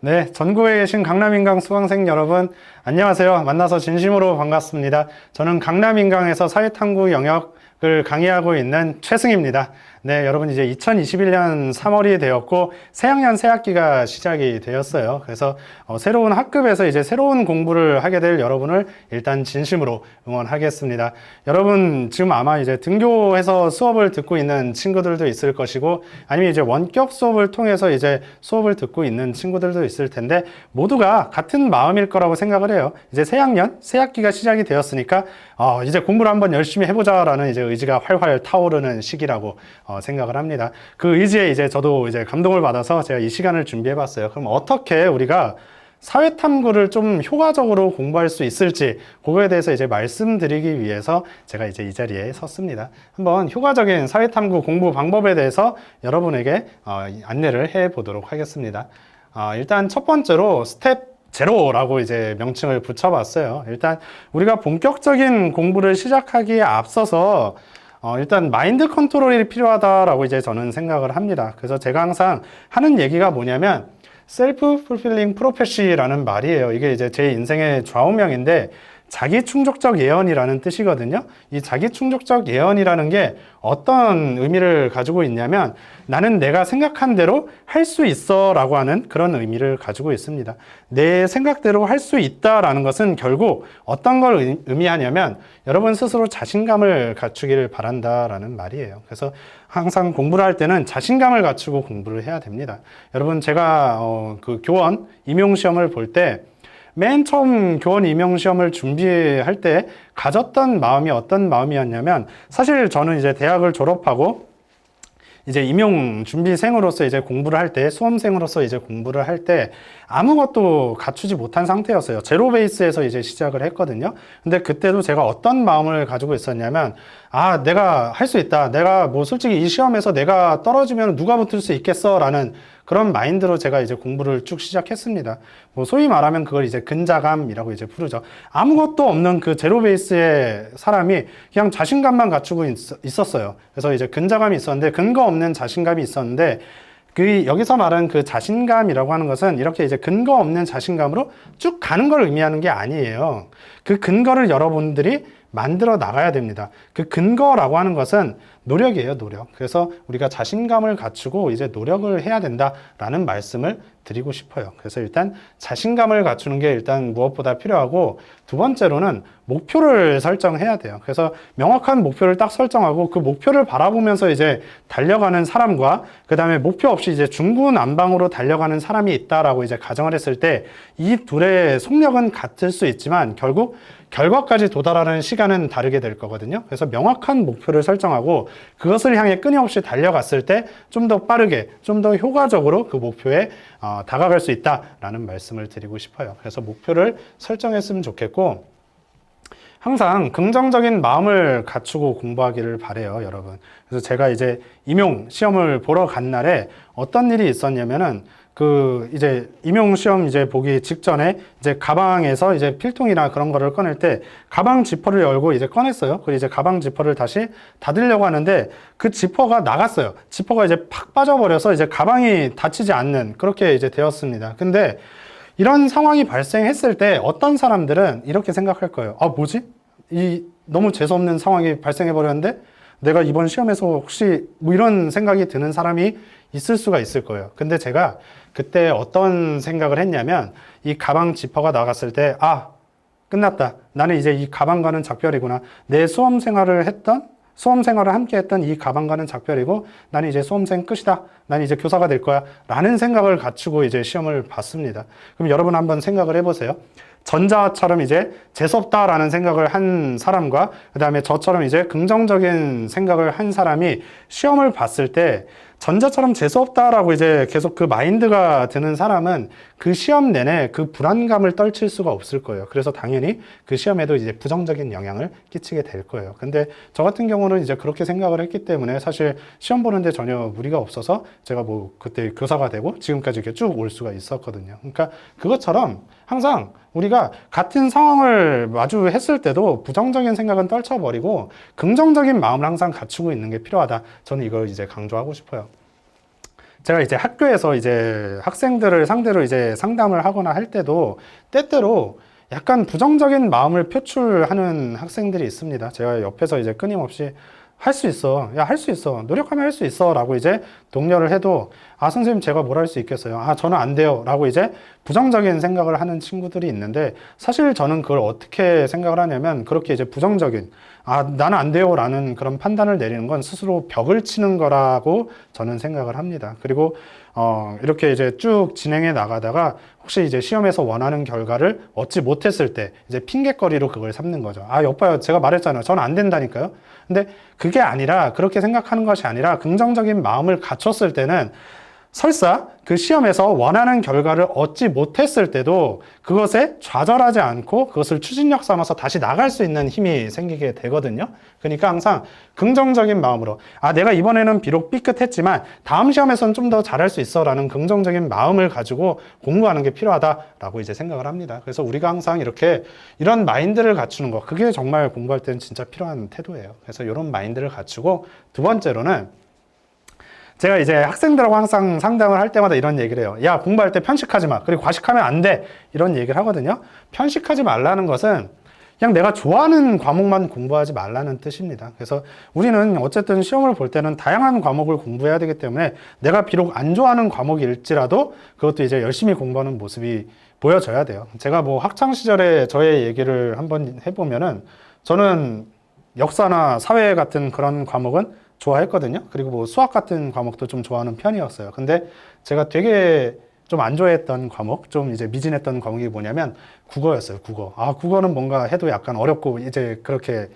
네, 전국에 계신 강남인강 수강생 여러분, 안녕하세요. 만나서 진심으로 반갑습니다. 저는 강남인강에서 사회탐구 영역을 강의하고 있는 최승입니다. 네, 여러분 이제 2021년 3월이 되었고 새학년 새학기가 시작이 되었어요. 그래서 새로운 학급에서 이제 새로운 공부를 하게 될 여러분을 일단 진심으로 응원하겠습니다. 여러분 지금 아마 이제 등교해서 수업을 듣고 있는 친구들도 있을 것이고 아니면 이제 원격 수업을 통해서 이제 수업을 듣고 있는 친구들도 있을 텐데 모두가 같은 마음일 거라고 생각을 해요. 이제 새학년 새학기가 시작이 되었으니까 이제 공부를 한번 열심히 해보자라는 이제 의지가 활활 타오르는 시기라고 생각을 합니다. 그 의지에 이제 저도 이제 감동을 받아서 제가 이 시간을 준비해 봤어요. 그럼 어떻게 우리가 사회탐구를 좀 효과적으로 공부할 수 있을지 그거에 대해서 이제 말씀드리기 위해서 제가 이제 이 자리에 섰습니다. 한번 효과적인 사회탐구 공부 방법에 대해서 여러분에게 안내를 해 보도록 하겠습니다. 일단 첫 번째로 스텝 제로라고 이제 명칭을 붙여봤어요. 일단 우리가 본격적인 공부를 시작하기에 앞서서 일단 마인드 컨트롤이 필요하다라고 이제 저는 생각을 합니다. 그래서 제가 항상 하는 얘기가 뭐냐면 셀프 풀필링 프로페시라는 말이에요. 이게 이제 제 인생의 좌우명인데 자기 충족적 예언이라는 뜻이거든요. 이 자기 충족적 예언이라는 게 어떤 의미를 가지고 있냐면 나는 내가 생각한 대로 할 수 있어 라고 하는 그런 의미를 가지고 있습니다. 내 생각대로 할 수 있다라는 것은 결국 어떤 걸 의미하냐면 여러분 스스로 자신감을 갖추기를 바란다라는 말이에요. 그래서 항상 공부를 할 때는 자신감을 갖추고 공부를 해야 됩니다. 여러분 제가 그 교원 임용시험을 볼 때 맨 처음 교원 임용시험을 준비할 때 가졌던 마음이 어떤 마음이었냐면 사실 저는 이제 대학을 졸업하고 이제 임용 준비생으로서 이제 공부를 할 때, 수험생으로서 이제 공부를 할 때 아무것도 갖추지 못한 상태였어요. 제로 베이스에서 이제 시작을 했거든요. 근데 그때도 제가 어떤 마음을 가지고 있었냐면, 내가 할 수 있다. 내가 뭐 솔직히 이 시험에서 내가 떨어지면 누가 붙을 수 있겠어? 라는 그런 마인드로 제가 이제 공부를 쭉 시작했습니다. 뭐 소위 말하면 그걸 이제 근자감이라고 이제 부르죠. 아무것도 없는 그 제로 베이스의 사람이 그냥 자신감만 갖추고 있었어요. 그래서 이제 근자감이 있었는데 근거 없는 자신감이 있었는데 여기서 말하는 그 자신감이라고 하는 것은 이렇게 이제 근거 없는 자신감으로 쭉 가는 걸 의미하는 게 아니에요. 그 근거를 여러분들이 만들어 나가야 됩니다. 그 근거라고 하는 것은 노력이에요, 노력. 그래서 우리가 자신감을 갖추고 이제 노력을 해야 된다라는 말씀을 드리고 싶어요. 그래서 일단 자신감을 갖추는 게 일단 무엇보다 필요하고 두 번째로는 목표를 설정해야 돼요. 그래서 명확한 목표를 딱 설정하고 그 목표를 바라보면서 이제 달려가는 사람과 그 다음에 목표 없이 이제 중구난방으로 달려가는 사람이 있다라고 이제 가정을 했을 때 이 둘의 속력은 같을 수 있지만 결국 결과까지 도달하는 시간은 다르게 될 거거든요. 그래서 명확한 목표를 설정하고 그것을 향해 끊임없이 달려갔을 때 좀 더 빠르게, 좀 더 효과적으로 그 목표에 다가갈 수 있다라는 말씀을 드리고 싶어요. 그래서 목표를 설정했으면 좋겠고 항상 긍정적인 마음을 갖추고 공부하기를 바래요, 여러분. 그래서 제가 이제 임용 시험을 보러 간 날에 어떤 일이 있었냐면은 이제 임용시험 이제 보기 직전에 이제 가방에서 이제 필통이나 그런 거를 꺼낼 때 가방 지퍼를 열고 이제 꺼냈어요. 그리고 이제 가방 지퍼를 다시 닫으려고 하는데 그 지퍼가 나갔어요. 지퍼가 이제 팍 빠져버려서 이제 가방이 닫히지 않는 그렇게 이제 되었습니다. 근데 이런 상황이 발생했을 때 어떤 사람들은 이렇게 생각할 거예요. 뭐지? 너무 재수없는 상황이 발생해버렸는데 내가 이번 시험에서 혹시 뭐 이런 생각이 드는 사람이 있을 수가 있을 거예요. 근데 제가 그때 어떤 생각을 했냐면 이 가방 지퍼가 나갔을 때 끝났다. 나는 이제 이 가방과는 작별이구나. 내 수험 생활을 함께 했던 이 가방과는 작별이고 나는 이제 수험생 끝이다. 나는 이제 교사가 될 거야. 라는 생각을 갖추고 이제 시험을 봤습니다. 그럼 여러분 한번 생각을 해보세요. 전자처럼 이제 재수없다라는 생각을 한 사람과 그 다음에 저처럼 이제 긍정적인 생각을 한 사람이 시험을 봤을 때 전자처럼 재수 없다라고 이제 계속 그 마인드가 드는 사람은 그 시험 내내 그 불안감을 떨칠 수가 없을 거예요. 그래서 당연히 그 시험에도 이제 부정적인 영향을 끼치게 될 거예요. 근데 저 같은 경우는 이제 그렇게 생각을 했기 때문에 사실 시험 보는데 전혀 무리가 없어서 제가 뭐 그때 교사가 되고 지금까지 이렇게 쭉 올 수가 있었거든요. 그러니까 그것처럼 항상 우리가 같은 상황을 마주했을 때도 부정적인 생각은 떨쳐버리고 긍정적인 마음을 항상 갖추고 있는 게 필요하다. 저는 이걸 이제 강조하고 싶어요. 제가 이제 학교에서 이제 학생들을 상대로 이제 상담을 하거나 할 때도 때때로 약간 부정적인 마음을 표출하는 학생들이 있습니다. 제가 옆에서 이제 끊임없이 할 수 있어. 야, 할 수 있어. 노력하면 할 수 있어. 라고 이제 독려를 해도, 아, 선생님, 제가 뭘 할 수 있겠어요? 아, 저는 안 돼요. 라고 이제 부정적인 생각을 하는 친구들이 있는데, 사실 저는 그걸 어떻게 생각을 하냐면, 그렇게 이제 부정적인, 아, 나는 안 돼요. 라는 그런 판단을 내리는 건 스스로 벽을 치는 거라고 저는 생각을 합니다. 그리고, 이렇게 이제 쭉 진행해 나가다가, 혹시 이제 시험에서 원하는 결과를 얻지 못했을 때, 이제 핑계거리로 그걸 삼는 거죠. 아, 여봐요. 제가 말했잖아요. 저는 안 된다니까요. 근데 그게 아니라, 그렇게 생각하는 것이 아니라, 긍정적인 마음을 갖췄을 때는 설사 그 시험에서 원하는 결과를 얻지 못했을 때도 그것에 좌절하지 않고 그것을 추진력 삼아서 다시 나갈 수 있는 힘이 생기게 되거든요. 그러니까 항상 긍정적인 마음으로, 아, 내가 이번에는 비록 삐끗했지만 다음 시험에서는 좀 더 잘할 수 있어 라는 긍정적인 마음을 가지고 공부하는 게 필요하다라고 이제 생각을 합니다. 그래서 우리가 항상 이렇게 이런 마인드를 갖추는 거, 그게 정말 공부할 때는 진짜 필요한 태도예요. 그래서 이런 마인드를 갖추고, 두 번째로는 제가 이제 학생들하고 항상 상담을 할 때마다 이런 얘기를 해요. 야, 공부할 때 편식하지 마. 그리고 과식하면 안 돼. 이런 얘기를 하거든요. 편식하지 말라는 것은 그냥 내가 좋아하는 과목만 공부하지 말라는 뜻입니다. 그래서 우리는 어쨌든 시험을 볼 때는 다양한 과목을 공부해야 되기 때문에 내가 비록 안 좋아하는 과목일지라도 그것도 이제 열심히 공부하는 모습이 보여져야 돼요. 제가 뭐 학창시절에 저의 얘기를 한번 해보면은 저는 역사나 사회 같은 그런 과목은 좋아했거든요. 그리고 뭐 수학 같은 과목도 좀 좋아하는 편이었어요. 근데 제가 되게 좀 안 좋아했던 과목, 좀 이제 미진했던 과목이 뭐냐면 국어였어요. 국어. 아, 국어는 뭔가 해도 약간 어렵고 이제 그렇게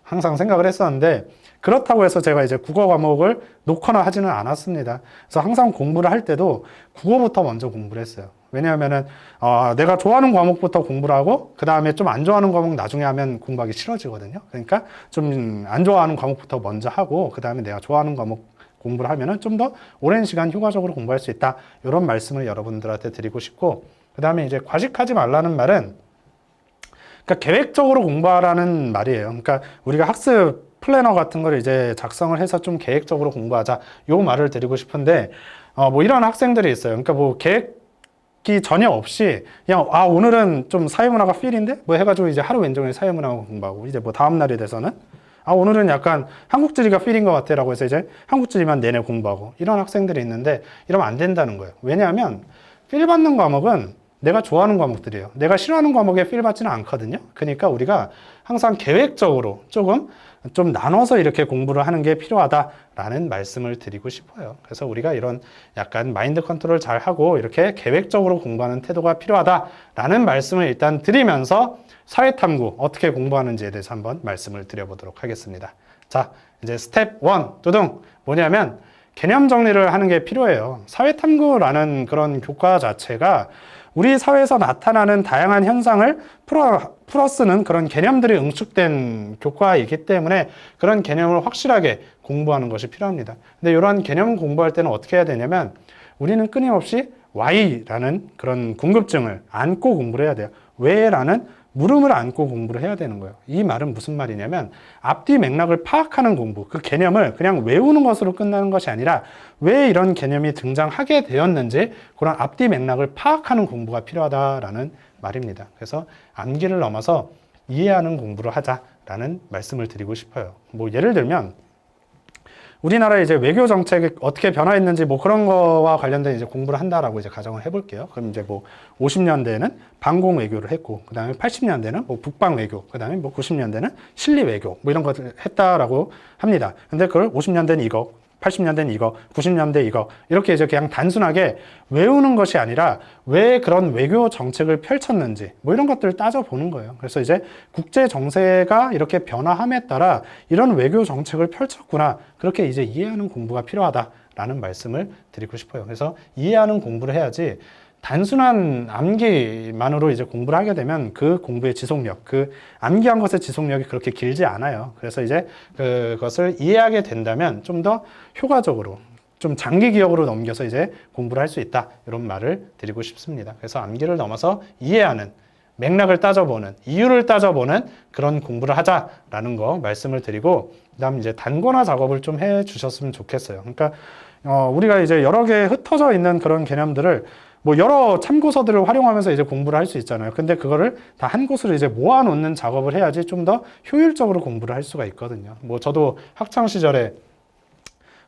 항상 생각을 했었는데, 그렇다고 해서 제가 이제 국어 과목을 놓거나 하지는 않았습니다. 그래서 항상 공부를 할 때도 국어부터 먼저 공부를 했어요. 왜냐하면은 내가 좋아하는 과목부터 공부를 하고 그 다음에 좀 안 좋아하는 과목 나중에 하면 공부하기 싫어지거든요. 그러니까 좀 안 좋아하는 과목부터 먼저 하고 그 다음에 내가 좋아하는 과목 공부를 하면은 좀 더 오랜 시간 효과적으로 공부할 수 있다. 이런 말씀을 여러분들한테 드리고 싶고, 그 다음에 이제 과식하지 말라는 말은 그러니까 계획적으로 공부하라는 말이에요. 그러니까 우리가 학습 플래너 같은 걸 이제 작성을 해서 좀 계획적으로 공부하자. 요 말을 드리고 싶은데, 뭐 이런 학생들이 있어요. 그러니까 뭐 계획이 전혀 없이 그냥 오늘은 좀 사회문화가 필인데 뭐 해가지고 이제 하루 왼종일 사회문화 공부하고, 이제 뭐 다음 날이 돼서는 오늘은 약간 한국지리가 필인 것 같아 라고 해서 이제 한국지리만 내내 공부하고, 이런 학생들이 있는데 이러면 안 된다는 거예요. 왜냐하면 필 받는 과목은 내가 좋아하는 과목들이에요. 내가 싫어하는 과목에 필 받지는 않거든요. 그러니까 우리가 항상 계획적으로 좀 나눠서 이렇게 공부를 하는 게 필요하다라는 말씀을 드리고 싶어요. 그래서 우리가 이런 약간 마인드 컨트롤 잘 하고 이렇게 계획적으로 공부하는 태도가 필요하다라는 말씀을 일단 드리면서 사회탐구 어떻게 공부하는지에 대해서 한번 말씀을 드려보도록 하겠습니다. 자, 이제 스텝 1 두둥 뭐냐면 개념 정리를 하는 게 필요해요. 사회탐구라는 그런 교과 자체가 우리 사회에서 나타나는 다양한 현상을 풀어쓰는 그런 개념들이 응축된 교과이기 때문에 그런 개념을 확실하게 공부하는 것이 필요합니다. 근데 이러한 개념 공부할 때는 어떻게 해야 되냐면 우리는 끊임없이 Y라는 그런 궁금증을 안고 공부를 해야 돼요. 왜라는 물음을 안고 공부를 해야 되는 거예요. 이 말은 무슨 말이냐면 앞뒤 맥락을 파악하는 공부, 그 개념을 그냥 외우는 것으로 끝나는 것이 아니라 왜 이런 개념이 등장하게 되었는지 그런 앞뒤 맥락을 파악하는 공부가 필요하다라는 말입니다. 그래서 암기를 넘어서 이해하는 공부를 하자라는 말씀을 드리고 싶어요. 뭐 예를 들면 우리나라의 이제 외교 정책이 어떻게 변화했는지 뭐 그런 거와 관련된 이제 공부를 한다라고 이제 가정을 해볼게요. 그럼 이제 뭐 50년대에는 반공 외교를 했고, 그 다음에 80년대는 뭐 북방 외교, 그 다음에 뭐 90년대는 실리 외교, 뭐 이런 것들을 했다라고 합니다. 근데 그걸 50년대는 이거, 80년대는 이거, 90년대 이거, 이렇게 이제 그냥 단순하게 외우는 것이 아니라 왜 그런 외교 정책을 펼쳤는지 뭐 이런 것들을 따져보는 거예요. 그래서 이제 국제 정세가 이렇게 변화함에 따라 이런 외교 정책을 펼쳤구나, 그렇게 이제 이해하는 공부가 필요하다 라는 말씀을 드리고 싶어요. 그래서 이해하는 공부를 해야지 단순한 암기만으로 이제 공부를 하게 되면 그 공부의 지속력, 그 암기한 것의 지속력이 그렇게 길지 않아요. 그래서 이제 그것을 이해하게 된다면 좀 더 효과적으로 좀 장기 기억으로 넘겨서 이제 공부를 할 수 있다. 이런 말을 드리고 싶습니다. 그래서 암기를 넘어서 이해하는, 맥락을 따져보는, 이유를 따져보는 그런 공부를 하자라는 거 말씀을 드리고, 그다음 이제 단권화 작업을 좀 해 주셨으면 좋겠어요. 그러니까 우리가 이제 여러 개 흩어져 있는 그런 개념들을 뭐 여러 참고서들을 활용하면서 이제 공부를 할 수 있잖아요. 근데 그거를 다 한 곳으로 이제 모아놓는 작업을 해야지 좀 더 효율적으로 공부를 할 수가 있거든요. 뭐 저도 학창 시절에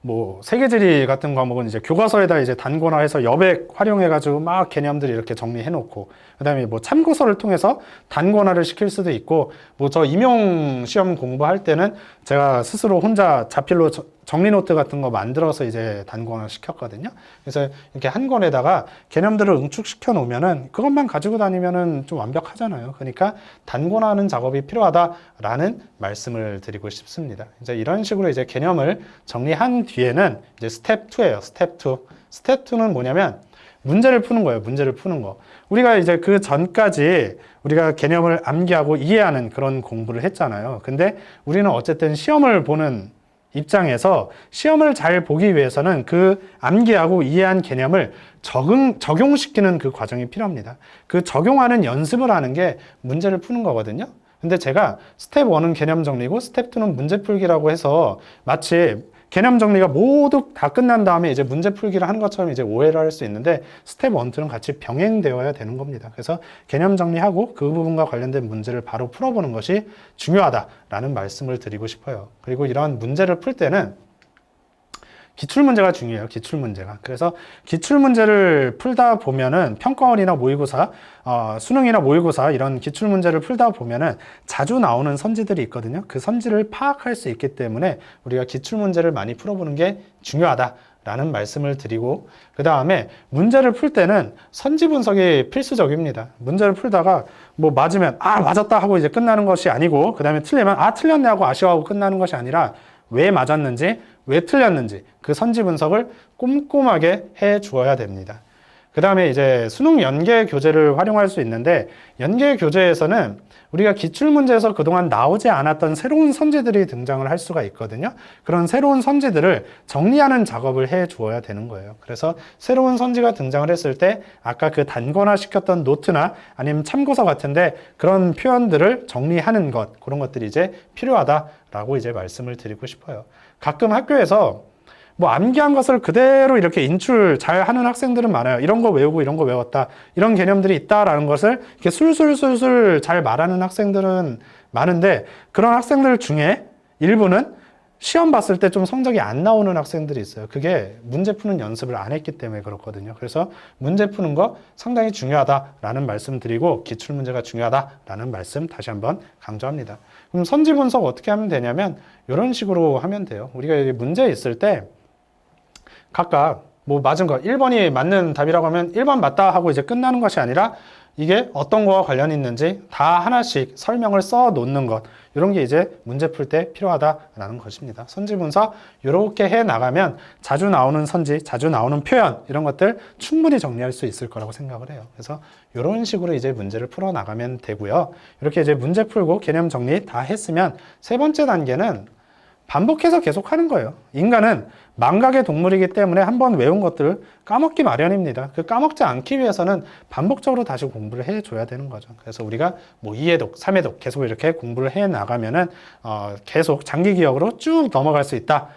뭐 세계지리 같은 과목은 이제 교과서에다 이제 단권화해서 여백 활용해가지고 막 개념들 이렇게 정리해놓고, 그다음에 뭐 참고서를 통해서 단권화를 시킬 수도 있고, 뭐 저 임용 시험 공부할 때는 제가 스스로 혼자 자필로 정리 노트 같은 거 만들어서 이제 단권화 시켰거든요. 그래서 이렇게 한 권에다가 개념들을 응축시켜 놓으면은 그것만 가지고 다니면은 좀 완벽하잖아요. 그러니까 단권화하는 작업이 필요하다라는 말씀을 드리고 싶습니다. 이제 이런 식으로 이제 개념을 정리한 뒤에는 이제 스텝 2예요. 스텝 2. 스텝 2는 뭐냐면 문제를 푸는 거예요. 문제를 푸는 거. 우리가 이제 그 전까지 우리가 개념을 암기하고 이해하는 그런 공부를 했잖아요. 근데 우리는 어쨌든 시험을 보는 입장에서 시험을 잘 보기 위해서는 그 암기하고 이해한 개념을 적용시키는 그 과정이 필요합니다. 그 적용하는 연습을 하는 게 문제를 푸는 거거든요. 근데 제가 스텝 1은 개념 정리고 스텝 2는 문제 풀기라고 해서 마치 개념 정리가 모두 다 끝난 다음에 이제 문제 풀기를 하는 것처럼 이제 오해를 할 수 있는데, 스텝 1, 2는 같이 병행되어야 되는 겁니다. 그래서 개념 정리하고 그 부분과 관련된 문제를 바로 풀어보는 것이 중요하다라는 말씀을 드리고 싶어요. 그리고 이러한 문제를 풀 때는 기출문제가 중요해요. 기출문제가. 그래서 기출문제를 풀다 보면은 평가원이나 모의고사, 수능이나 모의고사 이런 기출문제를 풀다 보면은 자주 나오는 선지들이 있거든요. 그 선지를 파악할 수 있기 때문에 우리가 기출문제를 많이 풀어보는 게 중요하다라는 말씀을 드리고, 그 다음에 문제를 풀 때는 선지 분석이 필수적입니다. 문제를 풀다가 뭐 맞으면 맞았다 하고 이제 끝나는 것이 아니고, 그 다음에 틀리면 틀렸네 하고 아쉬워하고 끝나는 것이 아니라 왜 맞았는지, 왜 틀렸는지 그 선지 분석을 꼼꼼하게 해 주어야 됩니다. 그 다음에 이제 수능 연계 교재를 활용할 수 있는데, 연계 교재에서는 우리가 기출문제에서 그동안 나오지 않았던 새로운 선지들이 등장을 할 수가 있거든요. 그런 새로운 선지들을 정리하는 작업을 해 주어야 되는 거예요. 그래서 새로운 선지가 등장을 했을 때 아까 그 단권화 시켰던 노트나 아니면 참고서 같은데 그런 표현들을 정리하는 것, 그런 것들이 이제 필요하다라고 이제 말씀을 드리고 싶어요. 가끔 학교에서 뭐 암기한 것을 그대로 이렇게 인출 잘 하는 학생들은 많아요. 이런 거 외우고 이런 거 외웠다, 이런 개념들이 있다라는 것을 이렇게 술술술술 잘 말하는 학생들은 많은데, 그런 학생들 중에 일부는 시험 봤을 때 좀 성적이 안 나오는 학생들이 있어요. 그게 문제 푸는 연습을 안 했기 때문에 그렇거든요. 그래서 문제 푸는 거 상당히 중요하다라는 말씀 드리고, 기출문제가 중요하다라는 말씀 다시 한번 강조합니다. 그럼 선지 분석 어떻게 하면 되냐면 이런 식으로 하면 돼요. 우리가 문제 있을 때 각각 뭐 맞은 거 1번이 맞는 답이라고 하면 1번 맞다 하고 이제 끝나는 것이 아니라 이게 어떤 거와 관련이 있는지 다 하나씩 설명을 써 놓는 것, 이런 게 이제 문제 풀 때 필요하다라는 것입니다. 선지 분석 이렇게 해 나가면 자주 나오는 선지, 자주 나오는 표현, 이런 것들 충분히 정리할 수 있을 거라고 생각을 해요. 그래서 이런 식으로 이제 문제를 풀어 나가면 되고요. 이렇게 이제 문제 풀고 개념 정리 다 했으면 세 번째 단계는 반복해서 계속 하는 거예요. 인간은 망각의 동물이기 때문에 한번 외운 것들을 까먹기 마련입니다. 그 까먹지 않기 위해서는 반복적으로 다시 공부를 해줘야 되는 거죠. 그래서 우리가 뭐 2회독, 3회독 계속 이렇게 공부를 해 나가면은 계속 장기 기억으로 쭉 넘어갈 수 있다.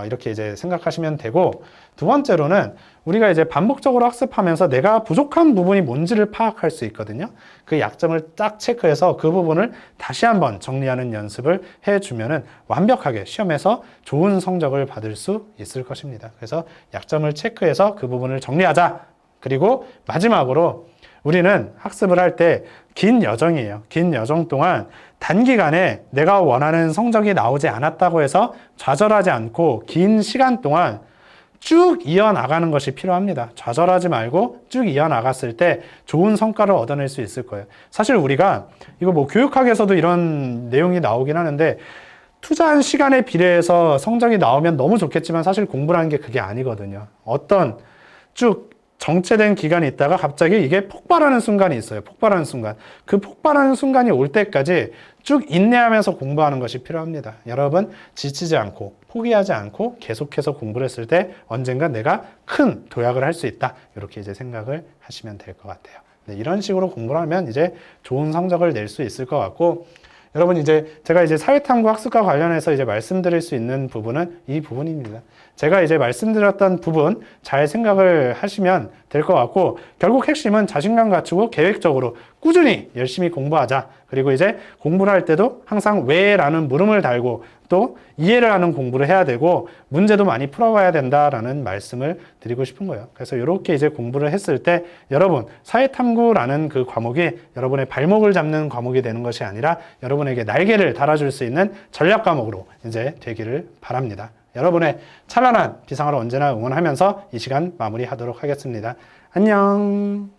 이렇게 이제 생각하시면 되고, 두 번째로는 우리가 이제 반복적으로 학습하면서 내가 부족한 부분이 뭔지를 파악할 수 있거든요. 그 약점을 딱 체크해서 그 부분을 다시 한번 정리하는 연습을 해주면은 완벽하게 시험에서 좋은 성적을 받을 수 있을 것입니다. 그래서 약점을 체크해서 그 부분을 정리하자. 그리고 마지막으로 우리는 학습을 할 때 긴 여정이에요. 긴 여정 동안 단기간에 내가 원하는 성적이 나오지 않았다고 해서 좌절하지 않고 긴 시간 동안 쭉 이어나가는 것이 필요합니다. 좌절하지 말고 쭉 이어나갔을 때 좋은 성과를 얻어낼 수 있을 거예요. 사실 우리가 이거 뭐 교육학에서도 이런 내용이 나오긴 하는데, 투자한 시간에 비례해서 성적이 나오면 너무 좋겠지만 사실 공부라는 게 그게 아니거든요. 어떤 쭉 정체된 기간이 있다가 갑자기 이게 폭발하는 순간이 있어요. 폭발하는 순간. 그 폭발하는 순간이 올 때까지 쭉 인내하면서 공부하는 것이 필요합니다. 여러분, 지치지 않고 포기하지 않고 계속해서 공부를 했을 때 언젠가 내가 큰 도약을 할 수 있다. 이렇게 이제 생각을 하시면 될 것 같아요. 네, 이런 식으로 공부를 하면 이제 좋은 성적을 낼 수 있을 것 같고, 여러분 이제 제가 이제 사회탐구 학습과 관련해서 이제 말씀드릴 수 있는 부분은 이 부분입니다. 제가 이제 말씀드렸던 부분 잘 생각을 하시면 될 것 같고, 결국 핵심은 자신감 갖추고 계획적으로 꾸준히 열심히 공부하자. 그리고 이제 공부를 할 때도 항상 왜라는 물음을 달고 또 이해를 하는 공부를 해야 되고 문제도 많이 풀어봐야 된다라는 말씀을 드리고 싶은 거예요. 그래서 이렇게 이제 공부를 했을 때 여러분 사회탐구라는 그 과목이 여러분의 발목을 잡는 과목이 되는 것이 아니라 여러분에게 날개를 달아줄 수 있는 전략 과목으로 이제 되기를 바랍니다. 여러분의 찬란한 비상을 언제나 응원하면서 이 시간 마무리하도록 하겠습니다. 안녕.